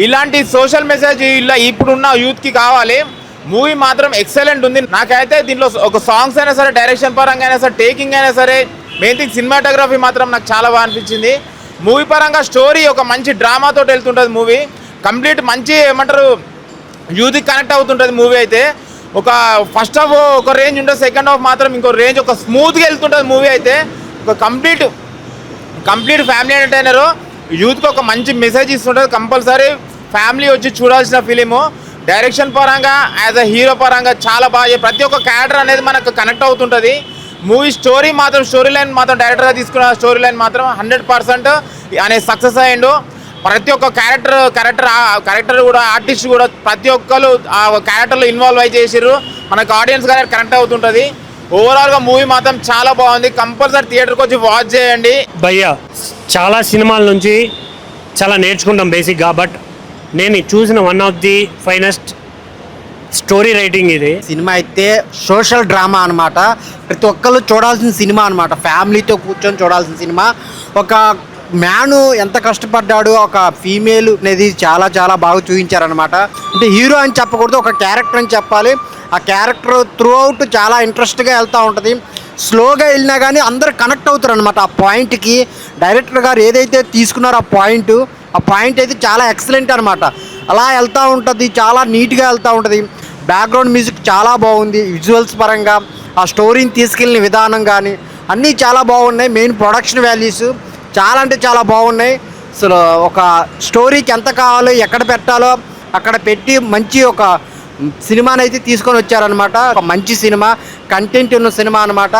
ఇలాంటి social message ఇలా ఇప్పుడున్న యూత్కి కావాలి. మూవీ మాత్రం ఎక్సలెంట్ ఉంది. నాకైతే దీంట్లో ఒక సాంగ్స్ అయినా సరే, డైరెక్షన్ పరంగా అయినా సరే, టేకింగ్ అయినా సరే, మెయిన్ థింగ్ సినిమాటోగ్రఫీ మాత్రం నాకు చాలా బాగా అనిపించింది. మూవీ పరంగా స్టోరీ ఒక మంచి డ్రామాతో వెళ్తుంటుంది మూవీ. కంప్లీట్ మంచి ఏమంటారు యూత్కి కనెక్ట్ అవుతుంటుంది మూవీ. అయితే ఒక ఫస్ట్ హాఫ్ ఒక రేంజ్ ఉంటుంది, సెకండ్ హాఫ్ మాత్రం ఇంకో రేంజ్, ఒక స్మూత్గా వెళ్తుంటుంది మూవీ. అయితే ఒక కంప్లీట్ ఫ్యామిలీ ఎంటర్టైనరు, యూత్కి ఒక మంచి మెసేజ్ ఇస్తుంటుంది. కంపల్సరీ ఫ్యామిలీ వచ్చి చూడాల్సిన ఫిలిము. డైరెక్షన్ పరంగా యాజ్ అ హీరో పరంగా చాలా బాగా, ప్రతి ఒక్క క్యారెక్టర్ అనేది మనకు కనెక్ట్ అవుతుంటుంది. మూవీ స్టోరీ లైన్ మాత్రం డైరెక్టర్గా తీసుకున్న స్టోరీ లైన్ మాత్రం 100% అనేది సక్సెస్ అయ్యిండు. ప్రతి ఒక్క క్యారెక్టర్ కూడా, ఆర్టిస్ట్ కూడా ప్రతి ఒక్కరు ఆ క్యారెక్టర్లో ఇన్వాల్వ్ అయి చేసిర్రు. మనకు ఆడియన్స్ కానీ కనెక్ట్ అవుతుంటుంది. ఓవరాల్గా మూవీ మాత్రం చాలా బాగుంది. కంపల్సరీ థియేటర్కి వచ్చి వాచ్ చేయండి. భయ్యా చాలా సినిమాల నుంచి చాలా నేర్చుకుంటాం బేసిక్గా. బట్ నేను చూసిన one of the finest story writing ఇది. సినిమా అయితే సోషల్ డ్రామా అనమాట. ప్రతి ఒక్కరు చూడాల్సిన సినిమా అనమాట. ఫ్యామిలీతో కూర్చొని చూడాల్సిన సినిమా. ఒక మ్యాను ఎంత కష్టపడ్డాడు, ఒక ఫీమేల్ అనేది చాలా చాలా బాగా చూపించారనమాట. అంటే హీరో అని చెప్పకూడదు, ఒక క్యారెక్టర్ అని చెప్పాలి. ఆ క్యారెక్టర్ త్రూ అవుట్ చాలా ఇంట్రెస్ట్గా వెళ్తూ ఉంటుంది. స్లోగా వెళ్ళినా కానీ అందరు కనెక్ట్ అవుతారు అనమాట ఆ పాయింట్కి. డైరెక్టర్ గారు ఏదైతే తీసుకున్నారో ఆ పాయింట్ అయితే చాలా ఎక్సలెంట్ అనమాట. అలా వెళ్తూ ఉంటుంది, చాలా నీట్గా వెళ్తూ ఉంటుంది. బ్యాక్గ్రౌండ్ మ్యూజిక్ చాలా బాగుంది. విజువల్స్ పరంగా ఆ స్టోరీని తీసుకెళ్ళిన విధానం కానీ అన్నీ చాలా బాగున్నాయి. మెయిన్ ప్రొడక్షన్ వాల్యూస్ చాలా అంటే చాలా బాగున్నాయి. అసలు ఒక స్టోరీకి ఎంత కావాలో, ఎక్కడ పెట్టాలో అక్కడ పెట్టి మంచి ఒక సినిమానైతే తీసుకొని వచ్చారనమాట. ఒక మంచి సినిమా, కంటెంట్ ఉన్న సినిమా అనమాట.